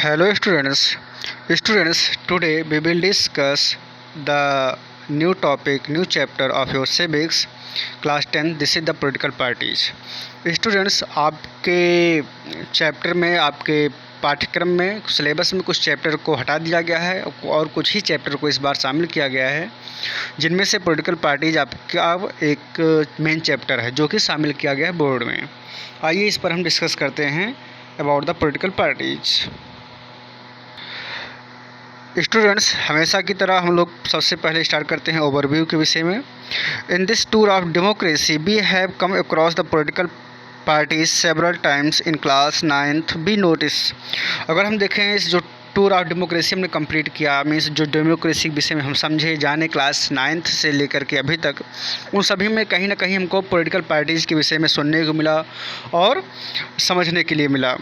Hello students, today we will discuss the new topic, new chapter of your civics class 10. This is the political parties. Students, आपके chapter में, आपके पाठ्यक्रम में, syllabus में कुछ chapter को हटा दिया गया है और कुछ ही चैप्टर को इस बार शामिल किया गया है, जिनमें से पॉलिटिकल पार्टीज आपका एक मेन चैप्टर है जो कि शामिल किया गया है बोर्ड में। आइए इस पर हम डिस्कस करते हैं about the political parties. Students, हमेशा की तरह हम लोग सबसे पहले स्टार्ट करते हैं ओवरव्यू के विषय में। In this tour of democracy we have come across the political parties several times in class 9th। Be notice, अगर हम देखें इस जो टूर ऑफ डेमोक्रेसी हमने कंप्लीट किया, मीन्स जो डेमोक्रेसी के विषय में हम समझे जाने क्लास 9th से लेकर के अभी तक, उन सभी में कहीं ना कहीं हमको पॉलिटिकल पार्टीज़ के विषय में सुनने को मिला और समझने के लिए मिला।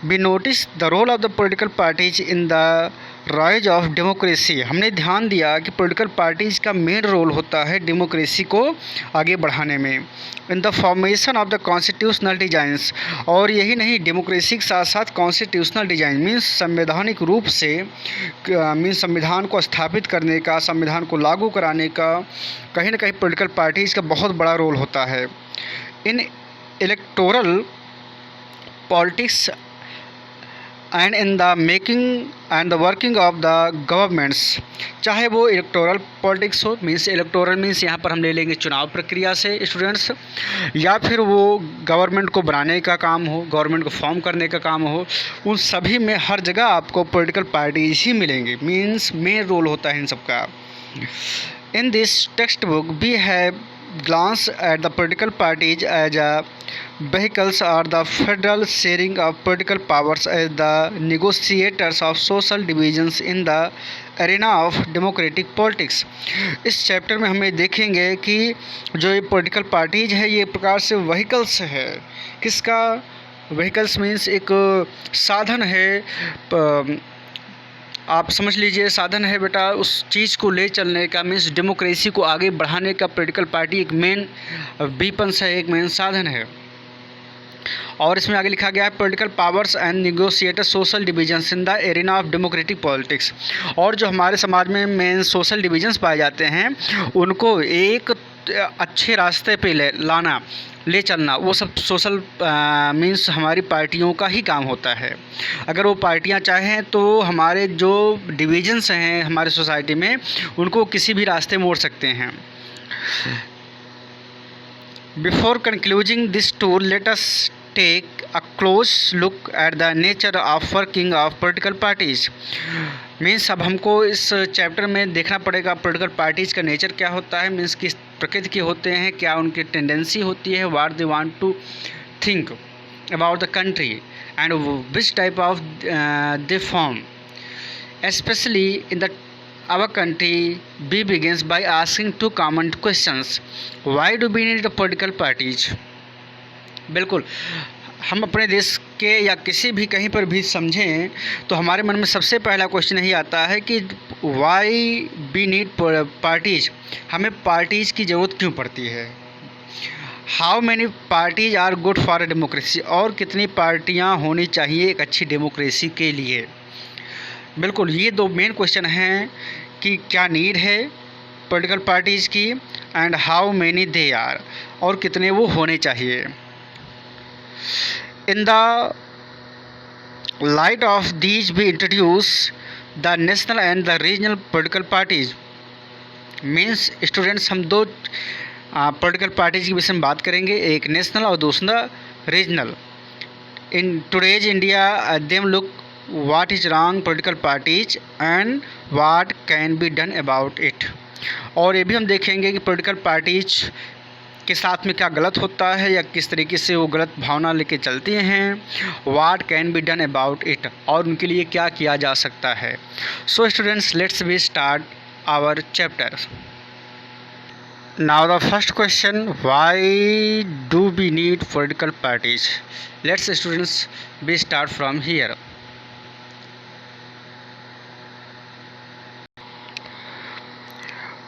Be notice the role of the political parties in the rise of democracy. हमने ध्यान दिया कि पॉलिटिकल पार्टीज़ का मेन रोल होता है डेमोक्रेसी को आगे बढ़ाने में। In the formation of the constitutional designs, और यही नहीं, डेमोक्रेसी के साथ साथ कॉन्स्टिट्यूशनल डिजाइन मीन्स संवैधानिक रूप से मीन्स संविधान को स्थापित करने का, संविधान को लागू कराने का कहीं ना कहीं पॉलिटिकल पार्टीज़ का बहुत बड़ा रोल होता है। In electoral politics and in the making and the working of the governments, चाहे वो इलेक्टोरल पॉलिटिक्स हो, मीन्स इलेक्टोरल मीन्स यहाँ पर हम ले लेंगे चुनाव प्रक्रिया से स्टूडेंट्स, या फिर वो गवर्नमेंट को बनाने का काम हो, गवर्नमेंट को फॉर्म करने का काम हो, उन सभी में हर जगह आपको पॉलिटिकल पार्टीज ही मिलेंगे, मीन्स मेन रोल होता है इन सबका। In this textbook we have glance at the political parties as vehicles or the federal sharing of political powers as the negotiators of social divisions in the arena of democratic politics। इस chapter में हमें देखेंगे कि जो ये political parties है ये एक प्रकार से व्हीकल्स है। किसका? व्हीकल्स मीन्स एक साधन है, आप समझ लीजिए साधन है बेटा, उस चीज़ को ले चलने का, मीन्स डेमोक्रेसी को आगे बढ़ाने का पॉलिटिकल पार्टी एक मेन वीपन्स है, एक मेन साधन है। और इसमें आगे लिखा गया है political powers and negotiator social divisions in the arena of democratic politics. और जो हमारे समाज में मेन सोशल डिविजन्स पाए जाते हैं उनको एक अच्छे रास्ते पे ले चलना, वो सब सोशल मीन्स हमारी पार्टियों का ही काम होता है। अगर वो पार्टियां चाहें तो हमारे जो डिविजन्स हैं हमारे सोसाइटी में उनको किसी भी रास्ते मोड़ सकते हैं। Before concluding this tour let us take a close look at the nature of working of political parties. Means अब हमको इस चैप्टर में देखना पड़ेगा पॉलिटिकल पार्टीज़ का नेचर क्या होता है, मीन्स किस प्रकृति के होते हैं, क्या उनकी टेंडेंसी होती है, what they want to think about the country and which type of they form. Specially in the our country we begins by asking two common questions: why do we need political parties? बिल्कुल, हम अपने देश के या किसी भी कहीं पर भी समझें तो हमारे मन में सबसे पहला क्वेश्चन यही आता है कि वाई वी नीड पार्टीज, हमें पार्टीज़ की ज़रूरत क्यों पड़ती है। How many parties are good for democracy, और कितनी पार्टियां होनी चाहिए एक अच्छी डेमोक्रेसी के लिए। बिल्कुल, ये दो मेन क्वेश्चन हैं कि क्या नीड है पॉलिटिकल पार्टीज़ की and how many they are, और कितने वो होने चाहिए। In the light of these भी introduce the national and the regional political parties. Means students, हम दो पॉलिटिकल पार्टीज़ के विषय में बात करेंगे, एक नेशनल और दूसरा regional. In today's India them look what is wrong political parties and what can be done about it। और ये भी हम देखेंगे कि पॉलिटिकल पार्टीज के साथ में क्या गलत होता है या किस तरीके से वो गलत भावना लेके चलती हैं, what can be done about it, और उनके लिए क्या किया जा सकता है। So students, let's we start our chapter. Now the first question, why do we need political parties? Let's students we start from here।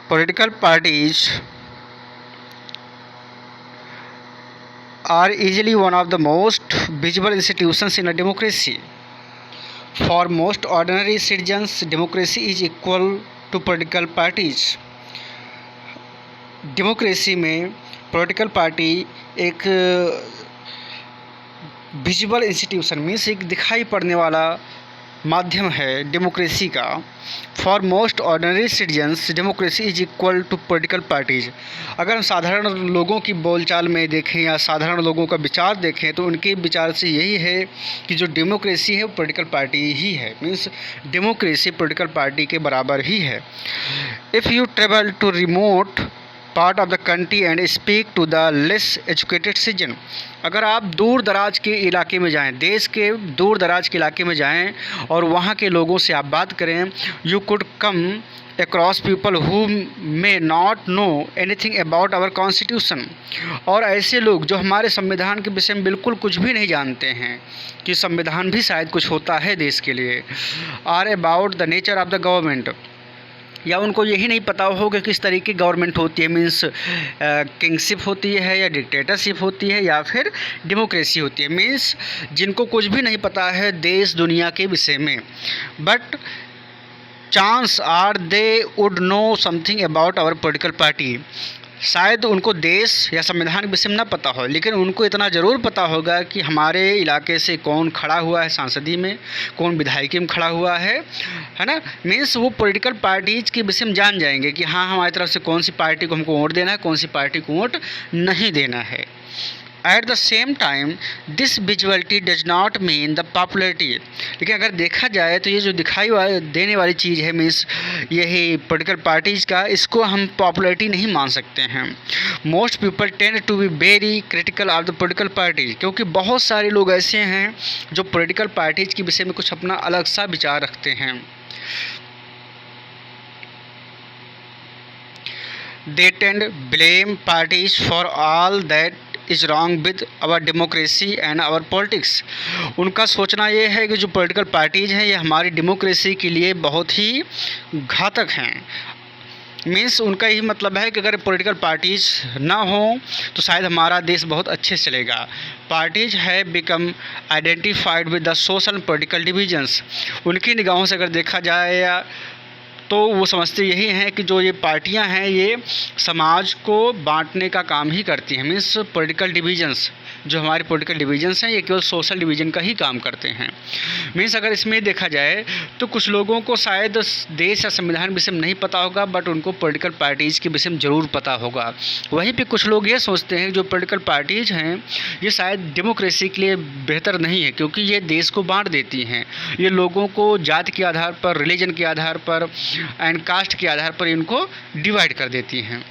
Political parties are easily one of the most visible institutions in a democracy। For most ordinary citizens, democracy is equal to political parties. Democracy में political party एक visual institution means एक दिखाई पड़ने वाला माध्यम है democracy का। For most ordinary citizens democracy is equal to political parties. अगर हम साधारण लोगों की बोलचाल में देखें या साधारण लोगों का विचार देखें तो उनके विचार से यही है कि जो डेमोक्रेसी है वो पॉलिटिकल पार्टी ही है, मीन्स डेमोक्रेसी पॉलिटिकल पार्टी के बराबर ही है। If you travel to remote part of the country and speak to the less educated citizen, अगर आप दूर दराज के इलाके में जाएं, देश के दूर दराज के इलाके में जाएं और वहाँ के लोगों से आप बात करें, you could come across people who may not know anything about our constitution. और ऐसे लोग जो हमारे संविधान के विषय में बिल्कुल कुछ भी नहीं जानते हैं कि संविधान भी शायद कुछ होता है देश के लिए, or about the nature of the government, या उनको यही नहीं पता हो कि किस तरीके की गवर्नमेंट होती है, मीन्स किंगशिप होती है या डिक्टेटरशिप होती है या फिर डेमोक्रेसी होती है, मीन्स जिनको कुछ भी नहीं पता है देश दुनिया के विषय में। But chance are they would know something about our political party, शायद उनको देश या संविधान के विषय में ना पता हो, लेकिन उनको इतना ज़रूर पता होगा कि हमारे इलाके से कौन खड़ा हुआ है संसदीय में, कौन विधायकी में खड़ा हुआ है ना। मीन्स वो पॉलिटिकल पार्टीज के विषय में जान जाएंगे कि हाँ हमारी तरफ से कौन सी पार्टी को हमको वोट देना है, कौन सी पार्टी को वोट नहीं देना है। At the same time this visuality does not mean the popularity, लेकिन अगर देखा जाए तो ये जो दिखाई देने वाली चीज़ है, मीन्स यही पॉलिटिकल पार्टीज़ का, इसको हम पॉपुलरिटी नहीं मान सकते हैं। Most people tend to be very critical of the political parties, क्योंकि बहुत सारे लोग ऐसे हैं जो पॉलिटिकल पार्टीज़ के विषय में कुछ अपना अलग सा विचार रखते हैं। They tend blame parties for all that is wrong with our democracy and our politics. उनका सोचना ये है कि जो पॉलिटिकल पार्टीज़ हैं ये हमारी डेमोक्रेसी के लिए बहुत ही घातक हैं। मीन्स उनका यही मतलब है कि अगर पॉलिटिकल पार्टीज़ ना हो तो शायद हमारा देश बहुत अच्छे से चलेगा। पार्टीज है become identified with the social political divisions, उनकी निगाहों से अगर देखा जाए या तो वो समझते यही हैं कि जो ये पार्टियां हैं ये समाज को बांटने का काम ही करती हैं। मीन्स पॉलिटिकल डिवीजन्स, जो हमारे पॉलिटिकल डिवीजन्स हैं ये केवल सोशल डिवीजन का ही काम करते हैं। मीन्स अगर इसमें देखा जाए तो कुछ लोगों को शायद देश या संविधान विषय में नहीं पता होगा, बट उनको पॉलिटिकल पार्टीज़ के विषय में ज़रूर पता होगा। वहीं पे कुछ लोग ये सोचते हैं जो पॉलिटिकल पार्टीज़ हैं ये शायद डेमोक्रेसी के लिए बेहतर नहीं है, क्योंकि ये देश को बांट देती हैं, ये लोगों को जाति के आधार पर, रिलीजन के आधार पर एंड कास्ट के आधार पर इनको डिवाइड कर देती हैं।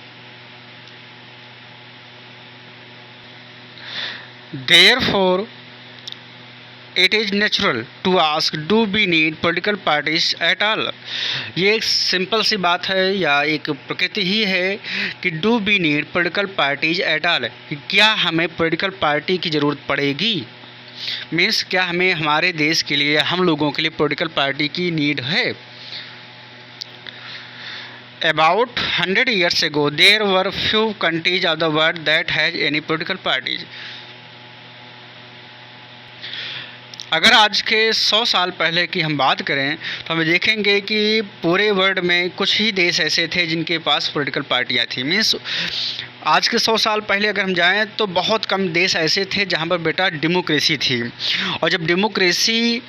Therefore, it is natural to ask, do we need political parties at all? ये एक सिंपल सी बात है या एक प्रकृति ही है कि do we need political parties at all, कि क्या हमें पॉलिटिकल पार्टी की ज़रूरत पड़ेगी। मीन्स क्या हमें हमारे देश के लिए, हम लोगों के लिए पॉलिटिकल पार्टी की नीड है। About 100 years ago, there were few countries of the world that had any political parties. अगर आज के 100 साल पहले की हम बात करें तो हम देखेंगे कि पूरे वर्ल्ड में कुछ ही देश ऐसे थे जिनके पास पॉलिटिकल पार्टियाँ थी। मीन्स आज के 100 साल पहले अगर हम जाएं तो बहुत कम देश ऐसे थे जहां पर बेटा डेमोक्रेसी थी, और जब डेमोक्रेसी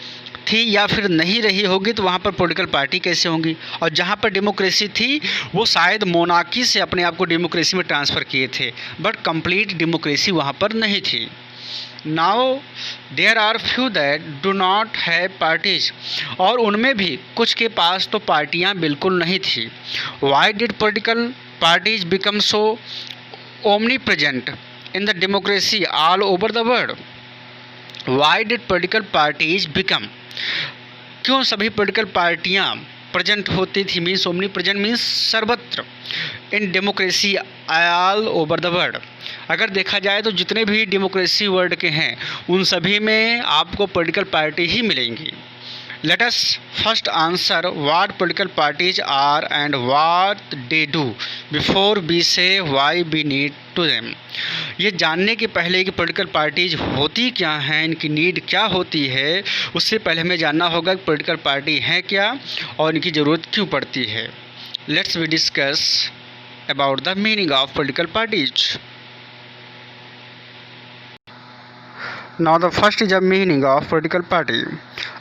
थी या फिर नहीं रही होगी तो वहाँ पर पॉलिटिकल पार्टी कैसे होंगी, और जहाँ पर डेमोक्रेसी थी वो शायद मोनार्की से अपने आप को डेमोक्रेसी में ट्रांसफ़र किए थे, बट कंप्लीट डेमोक्रेसी वहाँ पर नहीं थी। Now there are few that do not have parties, और उनमें भी कुछ के पास तो पार्टियाँ बिल्कुल नहीं थी। Why did political parties become so omni present in the democracy all over the world? Why did political parties become, क्यों सभी पॉलिटिकल पार्टियाँ प्रेजेंट होती थी, मीन्स ओमनी प्रेजेंट मीन्स सर्वत्र, in democracy all over the world. अगर देखा जाए तो जितने भी डेमोक्रेसी वर्ल्ड के हैं उन सभी में आपको पॉलिटिकल पार्टी ही मिलेंगी। Let us first answer what political parties are and what they do before we say why we need to them. ये जानने के पहले कि पॉलिटिकल पार्टीज होती क्या हैं, इनकी नीड क्या होती है, उससे पहले हमें जानना होगा कि पॉलिटिकल पार्टी हैं क्या और इनकी ज़रूरत क्यों पड़ती है। Let's we discuss about the meaning of political parties. Now the first is a meaning of political party.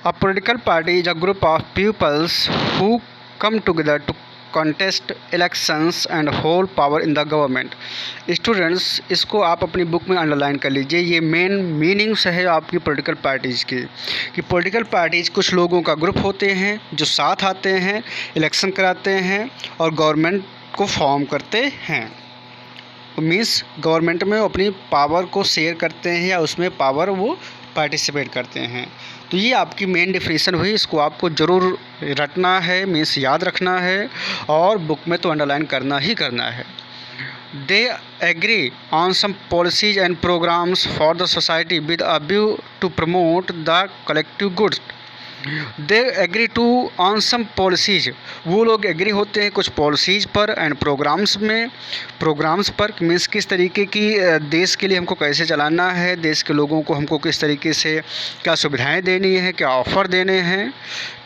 A political party is a group of peoples who come together to contest elections and hold power in the government. Students, इसको आप अपनी book में underline कर लीजिए। ये main meanings है आपकी political parties की, कि पॉलिटिकल पार्टीज़ कुछ लोगों का ग्रुप होते हैं जो साथ आते हैं, इलेक्शन कराते हैं और गवर्नमेंट को फॉर्म करते हैं। मीन्स गवर्नमेंट में अपनी पावर को शेयर करते हैं या उसमें पावर वो पार्टिसिपेट करते हैं। तो ये आपकी मेन डिफिनेशन हुई, इसको आपको ज़रूर रटना है, मीन्स याद रखना है और बुक में तो अंडरलाइन करना ही करना है। They agree on some policies and programmes for the society with a view to promote the collective goods. They agree to on some policies, वो लोग एग्री होते हैं कुछ पॉलिसीज़ पर एंड प्रोग्राम्स पर। मीन्स किस तरीके की देश के लिए हमको कैसे चलाना है, देश के लोगों को हमको किस तरीके से क्या सुविधाएं देनी है, क्या ऑफ़र देने हैं,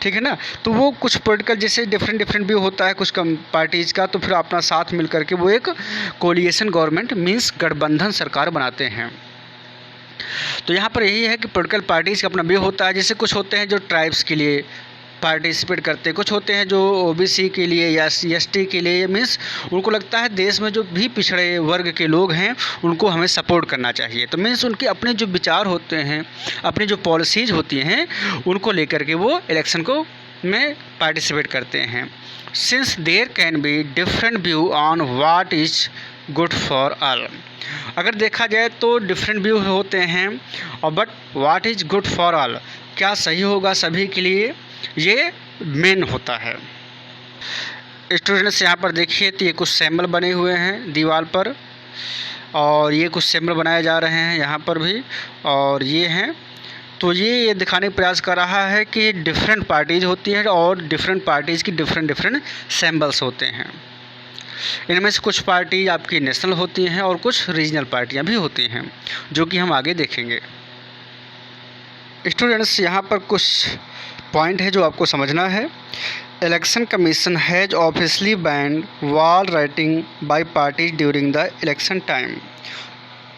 ठीक है ना। तो वो कुछ पॉलिटिकल जैसे डिफरेंट व्यू होता है कुछ कम पार्टीज़ का, तो फिर अपना साथ मिल करके वो एक कोलिएशन गवर्नमेंट मीन्स गठबंधन सरकार बनाते हैं। तो यहाँ पर यही है कि पॉलिटिकल पार्टीज़ का अपना व्यू होता है। जैसे कुछ होते हैं जो ट्राइब्स के लिए पार्टिसिपेट करते हैं, कुछ होते हैं जो ओबीसी के लिए या एसटी के लिए, मीन्स उनको लगता है देश में जो भी पिछड़े वर्ग के लोग हैं उनको हमें सपोर्ट करना चाहिए। तो मीन्स उनके अपने जो विचार होते हैं, अपनी जो पॉलिसीज़ होती हैं, उनको लेकर के वो इलेक्शन को में पार्टिसिपेट करते हैं। Since there can be different view on what is good for all. अगर देखा जाए तो डिफरेंट व्यू होते हैं और but what is good for all, क्या सही होगा सभी के लिए, ये मेन होता है। स्टूडेंट्स, यहाँ पर देखिए तो ये कुछ सिंबल बने हुए हैं दीवार पर और ये कुछ सिंबल बनाए जा रहे हैं यहाँ पर भी, और ये हैं। तो ये दिखाने का प्रयास कर रहा है कि डिफरेंट पार्टीज़ होती हैं और डिफरेंट पार्टीज़ की डिफरेंट सिंबल्स होते हैं। इनमें से कुछ पार्टी आपकी नेशनल होती हैं और कुछ रीजनल पार्टियां भी होती हैं, जो कि हम आगे देखेंगे। स्टूडेंट्स, यहाँ पर कुछ पॉइंट है जो आपको समझना है। Election commission has officially band wall writing by parties during the election time.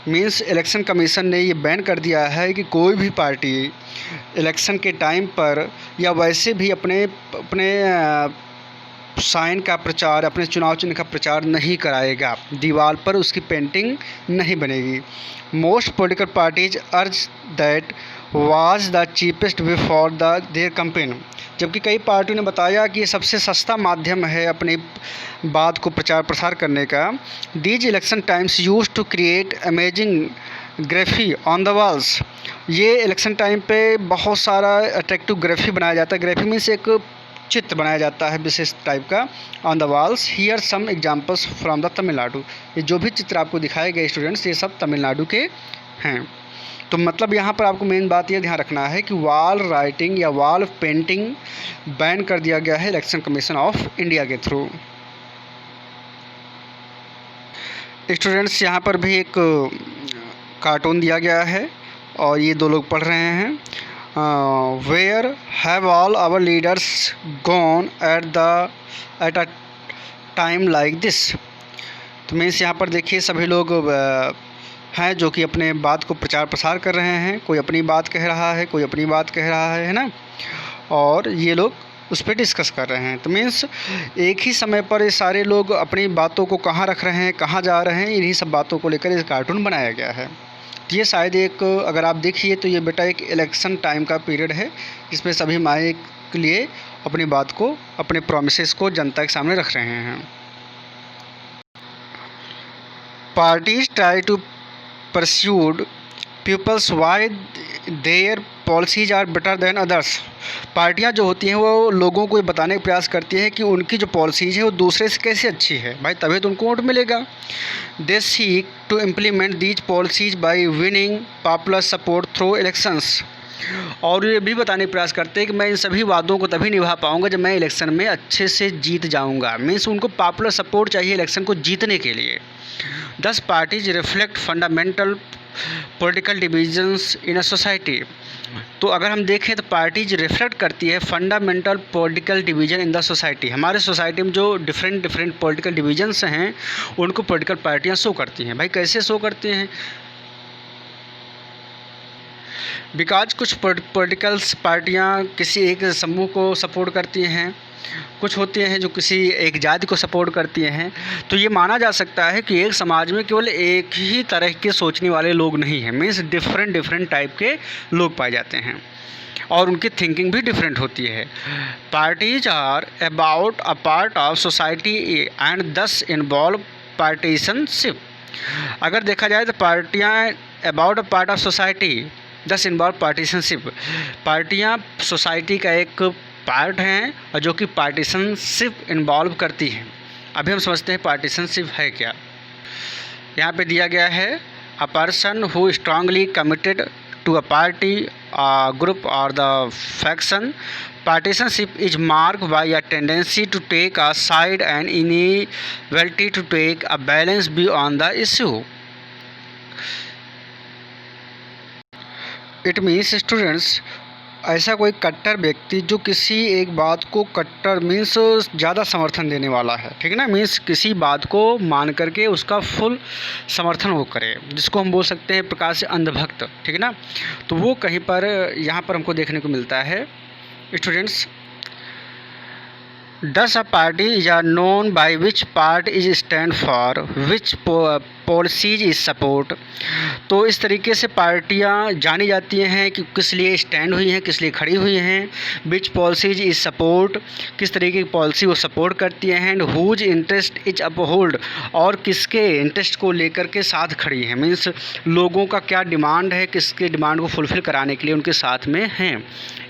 Means election commission ने ये बैन कर दिया है कि कोई भी पार्टी इलेक्शन के टाइम पर या वैसे भी अपने साइन का प्रचार, अपने चुनाव चिन्ह का प्रचार नहीं कराएगा, दीवार पर उसकी पेंटिंग नहीं बनेगी। मोस्ट पॉलिटिकल पार्टीज अर्ज that was the cheapest way for their campaign. जबकि कई पार्टियों ने बताया कि ये सबसे सस्ता माध्यम है अपनी बात को प्रचार प्रसार करने का। These election times use to create amazing graffiti on the walls. ये इलेक्शन टाइम पे बहुत सारा अट्रैक्टिव ग्राफी बनाया जाता है। ग्राफी मीन्स एक चित्र बनाया जाता है विशेष टाइप का on the walls. Here some examples from the Tamil Nadu. ये जो भी चित्र आपको दिखाए गए स्टूडेंट्स, ये सब तमिलनाडु के हैं। तो मतलब यहाँ पर आपको मेन बात ये ध्यान रखना है कि वॉल राइटिंग या वॉल पेंटिंग बैन कर दिया गया है इलेक्शन कमीशन ऑफ इंडिया के थ्रू। स्टूडेंट्स, यहाँ पर भी एक कार्टून दिया गया है और ये दो लोग पढ़ रहे हैं। Where have all our leaders gone at a time like this. तो मीन्स यहाँ पर देखिए सभी लोग हैं जो कि अपने बात को प्रचार प्रसार कर रहे हैं। कोई अपनी बात कह रहा है, कोई अपनी बात कह रहा है ना, और ये लोग उस पर डिस्कस कर रहे हैं। तो मीन्स एक ही समय पर ये सारे लोग अपनी बातों को कहाँ रख रहे हैं, कहाँ जा रहे हैं, इन्हीं सब बातों को लेकर ये कार्टून बनाया गया है। तो ये शायद एक, अगर आप देखिए तो ये बेटा एक इलेक्शन टाइम का पीरियड है जिसमें सभी माइक के लिए अपनी बात को, अपने प्रोमिसेस को जनता के सामने रख रहे हैं। Parties try to persuade peoples why their policies are better than others. पार्टियां जो होती हैं वो लोगों को ये बताने का प्रयास करती हैं कि उनकी जो पॉलिसीज है वो दूसरे से कैसे अच्छी है, भाई तभी तो उनको वोट मिलेगा। They seek to implement these policies by winning popular support through elections. और ये भी बताने का प्रयास करते हैं कि मैं इन सभी वादों को तभी निभा पाऊंगा जब मैं इलेक्शन में अच्छे से जीत जाऊंगा। मीन्स उनको पॉपुलर सपोर्ट चाहिए इलेक्शन को जीतने के लिए। Thus parties reflect fundamental political divisions in a society. तो अगर हम देखें तो पार्टीज रिफ्लेक्ट करती है fundamental political division in the society. हमारे सोसाइटी में जो डिफरेंट पॉलिटिकल डिवीजन्स हैं उनको पॉलिटिकल पार्टियां शो करती हैं। भाई कैसे शो करती हैं? बिकॉज कुछ पॉलिटिकल पार्टियां किसी एक समूह को सपोर्ट करती हैं, कुछ होते हैं जो किसी एक जाति को सपोर्ट करती हैं। तो ये माना जा सकता है कि एक समाज में केवल एक ही तरह के सोचने वाले लोग नहीं हैं, मीन्स डिफरेंट टाइप के लोग पाए जाते हैं और उनकी थिंकिंग भी डिफरेंट होती है। Parties are about a part of society and thus involve partisanship. अगर देखा जाए तो पार्टियां about a part of society thus involve partisanship, पार्टियां सोसाइटी का एक पार्ट हैं जो कि पार्टीशनशिप इन्वॉल्व करती हैं। अभी हम समझते हैं पार्टीशनशिप है क्या। यहाँ पे दिया गया है a person who strongly committed to a party group और the faction. Partisanship is marked by a tendency to take a side and inability to take a balanced view on the issue. It means students, ऐसा कोई कट्टर व्यक्ति जो किसी एक बात को कट्टर मीन्स ज़्यादा समर्थन देने वाला है, ठीक है ना, मीन्स किसी बात को मान करके उसका फुल समर्थन वो करे, जिसको हम बोल सकते हैं प्रकार से अंधभक्त, ठीक है ना। तो वो कहीं पर यहाँ पर हमको देखने को मिलता है। Students, Thus a party is known by which part is stand for, which policies is support। तो इस तरीके से पार्टियां जानी जाती हैं कि किस लिए स्टैंड हुई हैं, किस लिए खड़ी हुई हैं। विच पॉलिसीज इज सपोर्ट, किस तरीके की पॉलिसी वो सपोर्ट करती हैं। And whose interest is upheld, और किसके इंटरेस्ट को लेकर के साथ खड़ी हैं, मीन्स लोगों का क्या डिमांड है, किसके डिमांड को फुलफ़िल कराने के लिए उनके साथ में हैं।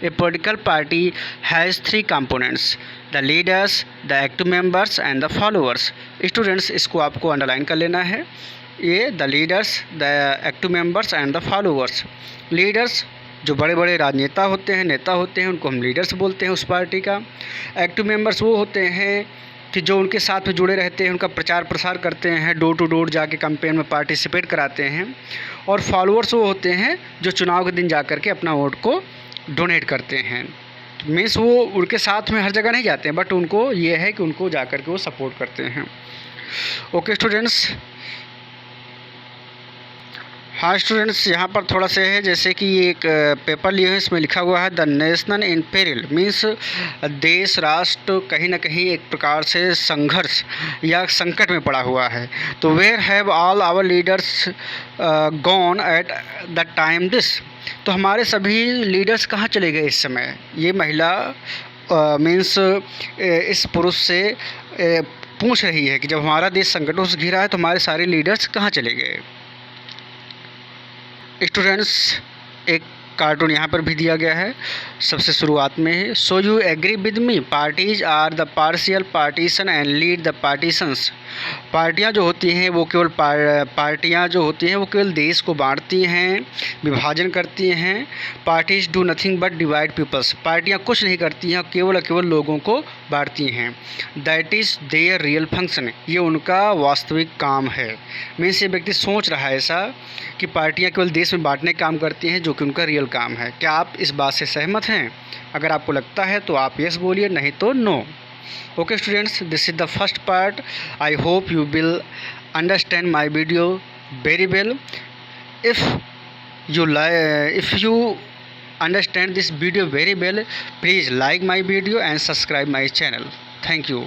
A political party has 3 components, the leaders, the active members and the followers. Students, इसको आपको अंडरलाइन कर लेना है। ये the leaders, the active members and the followers. Leaders जो बड़े बड़े राजनेता होते हैं, नेता होते हैं, उनको हम लीडर्स बोलते हैं उस पार्टी का। एक्टिव मेंबर्स वो होते हैं कि जो उनके साथ में जुड़े रहते हैं, उनका प्रचार प्रसार करते हैं, डोर टू डोर जाके कैंपेन में पार्टिसिपेट कराते हैं। और फॉलोअर्स वो होते हैं जो चुनाव के दिन जा कर के अपना वोट को डोनेट करते हैं। मीन्स वो उनके साथ में हर जगह नहीं जाते हैं, बट उनको ये है कि उनको जा कर के वो सपोर्ट करते हैं। ओके स्टूडेंट्स, हाँ स्टूडेंट्स, यहाँ पर थोड़ा सा है, जैसे कि ये एक पेपर लिए हैं, इसमें लिखा हुआ है the national in peril, means देश राष्ट्र कहीं ना कहीं एक प्रकार से संघर्ष या संकट में पड़ा हुआ है। तो where have all our leaders gone at the time this. तो हमारे सभी लीडर्स कहाँ चले गए इस समय। ये महिला मीन्स इस पुरुष से पूछ रही है कि जब हमारा देश संकटों से घिरा है तो हमारे सारे लीडर्स कहाँ चले गए। स्टूडेंट्स, एक कार्टून यहाँ पर भी दिया गया है सबसे शुरुआत में है। So you agree with me, parties are the partial partition and lead the partitions. पार्टियाँ जो होती हैं वो केवल पार्टियाँ जो होती हैं वो केवल देश को बांटती हैं, विभाजन करती हैं। Parties do nothing but divide peoples. पार्टियाँ कुछ नहीं करती हैं, केवल लोगों को बांटती हैं। That is there real function, ये उनका वास्तविक काम है। मीन्स ये व्यक्ति सोच रहा है ऐसा कि पार्टियाँ केवल देश में बांटने का काम करती हैं, जो कि उनका रियल काम है। क्या आप इस बात से सहमत हैं? अगर आपको लगता है तो आप यस बोलिए, नहीं तो no. Okay students, this is the first part. I hope you will understand my video very well. If you understand this video very well, please like my video and subscribe my channel. Thank you.